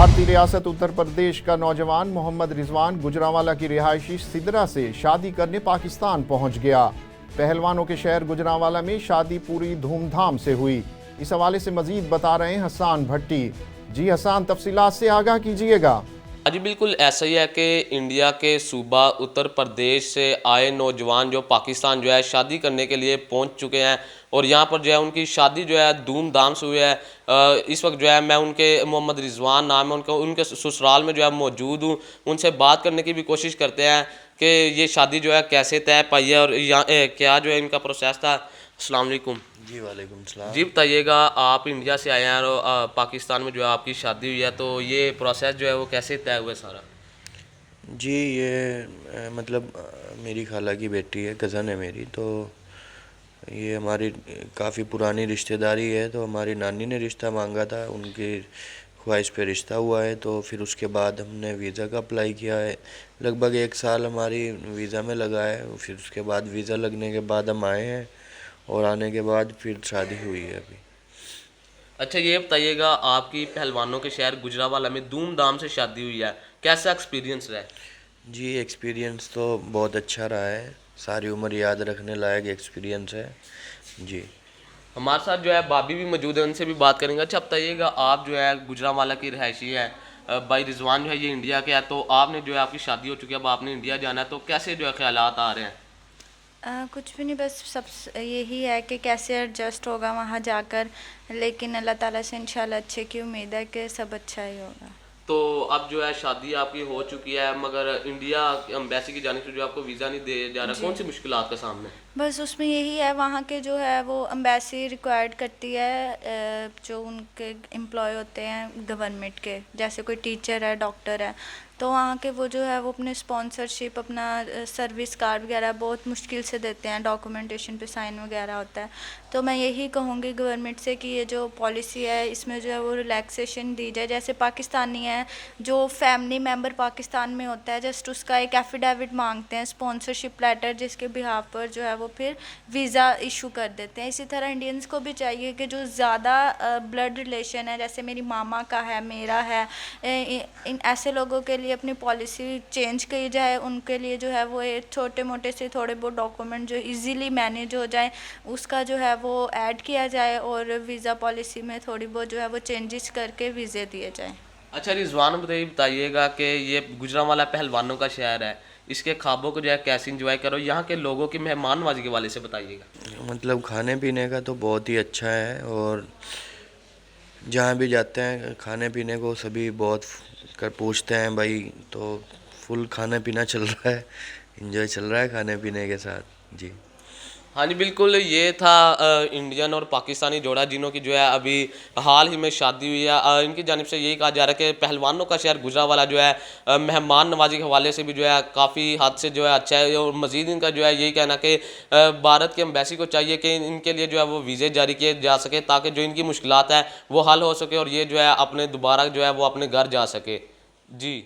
भारतीय रियासत उत्तर प्रदेश का नौजवान मोहम्मद रिजवान गुजरांवाला की रिहायशी सिदरा से शादी करने पाकिस्तान पहुंच गया। पहलवानों के शहर गुजरांवाला में शादी पूरी धूमधाम से हुई। इस हवाले से मजीद बता रहे हैं हसन भट्टी। जी हसन, तफसीलात से आगाह कीजिएगा। जी बिल्कुल ऐसा ही है कि इंडिया के सूबा उत्तर प्रदेश से आए नौजवान जो पाकिस्तान जो है शादी करने के लिए पहुंच चुके हैं और यहाँ पर जो है उनकी शादी जो है धूमधाम से हुई है। इस वक्त जो है मैं उनके मोहम्मद रिजवान नाम है उनके ससुराल में जो है मौजूद हूँ। उनसे बात करने की भी कोशिश करते हैं कि ये शादी जो है कैसे तय पाई है और यहाँ क्या जो है इनका प्रोसेस था। अस्सलाम वालेकुम। जी वालेकुम सलाम। जी बताइएगा, आप इंडिया से आए हैं और पाकिस्तान में जो है आपकी शादी हुई है, तो ये प्रोसेस जो है वो कैसे तय हुआ सारा? जी ये मतलब मेरी खाला की बेटी है, कज़न है मेरी। तो ये हमारी काफ़ी पुरानी रिश्तेदारी है। तो हमारी नानी ने रिश्ता मांगा था, उनकी ख्वाहिश पे रिश्ता हुआ है। तो फिर उसके बाद हमने वीज़ा का अप्लाई किया है। लगभग 1 साल हमारी वीज़ा में लगा है। फिर उसके बाद वीज़ा लगने के बाद हम आए हैं और आने के बाद फिर शादी हुई है अभी। अच्छा ये बताइएगा, आपकी पहलवानों के शहर गुजरांवाला में धूमधाम से शादी हुई है, कैसा एक्सपीरियंस रहा? जी एक्सपीरियंस तो बहुत अच्छा रहा है, सारी उम्र याद रखने लायक एक्सपीरियंस है जी। हमारे साथ जो है भाभी भी मौजूद है, उनसे भी बात करेंगे। अच्छा बताइएगा, आप जो है गुजरांवाला की रिहायशी है, भाई रिजवान जो है ये इंडिया के है, तो आपने जो है आपकी शादी हो चुकी है, अब आपने इंडिया जाना है, तो कैसे जो है ख्यालात आ रहे हैं? कुछ भी नहीं, बस सब यही है कि कैसे एडजस्ट होगा वहाँ जाकर, लेकिन अल्लाह ताला से इंशाल्लाह अच्छे की उम्मीद है कि सब अच्छा ही होगा। तो अब जो है शादी आपकी हो चुकी है, मगर इंडिया एम्बेसी की जानिब से जो आपको वीज़ा नहीं दे जा रहा, कौन सी मुश्किलात का सामने? बस उसमें यही है, वहाँ के जो है वो एम्बेसी रिक्वायर्ड करती है जो उनके एम्प्लॉय होते हैं गवर्नमेंट के, जैसे कोई टीचर है, डॉक्टर है, तो वहाँ के वो जो है वो अपने स्पॉन्सरशिप, अपना सर्विस कार्ड वगैरह बहुत मुश्किल से देते हैं, डॉक्यूमेंटेशन पे साइन वगैरह होता है। तो मैं यही कहूँगी गवर्नमेंट से कि ये जो पॉलिसी है इसमें जो है वो रिलैक्सेशन दी जाए। जैसे पाकिस्तानी है, जो फैमिली मेम्बर पाकिस्तान में होता है, जस्ट उसका एक एफिडेविट मांगते हैं, स्पॉन्सरशिप लेटर, जिसके बिहाफ पर जो है वो फिर वीज़ा इशू कर देते हैं। इसी तरह इंडियंस को भी चाहिए कि जो ज़्यादा ब्लड रिलेशन है, जैसे मेरी मामा का है, मेरा है, इन ऐसे लोगों के लिए अपनी पॉलिसी चेंज की जाए। उनके लिए जो है वो छोटे मोटे से थोड़े बहुत डॉक्यूमेंट जो इजीली मैनेज हो जाए, उसका जो है वो ऐड किया जाए और वीज़ा पॉलिसी में थोड़ी बहुत जो है वो चेंजेस करके वीज़े दिए जाएँ। अच्छा रिजवान बताइएगा कि ये गुजरांवाला पहलवानों का शहर है, इसके ख्वाबों को जो है कैसे इंजॉय करो, यहाँ के लोगों की मेहमान नवाजी के वाले से बताइएगा। मतलब खाने पीने का तो बहुत ही अच्छा है और जहाँ भी जाते हैं खाने पीने को सभी बहुत कर पूछते हैं भाई। तो फुल खाना पीना चल रहा है, एंजॉय चल रहा है खाने पीने के साथ जी। हाँ जी बिल्कुल, ये था इंडियन और पाकिस्तानी जोड़ा जिन्हों की जो है अभी हाल ही में शादी हुई है। इनकी जानिब से यही कहा जा रहा है कि पहलवानों का शहर गुजरांवाला जो है मेहमान नवाजी के हवाले से भी जो है काफ़ी हद से जो है अच्छा है। और मज़ीद इनका जो है यही कहना कि भारत की एम्बेसी को चाहिए कि इनके लिए जो है वो वीज़े जारी किए जा सके, ताकि जो इनकी मुश्किलात है वो हल हो सके और ये जो है अपने दोबारा जो है वो अपने घर जा सके। जी।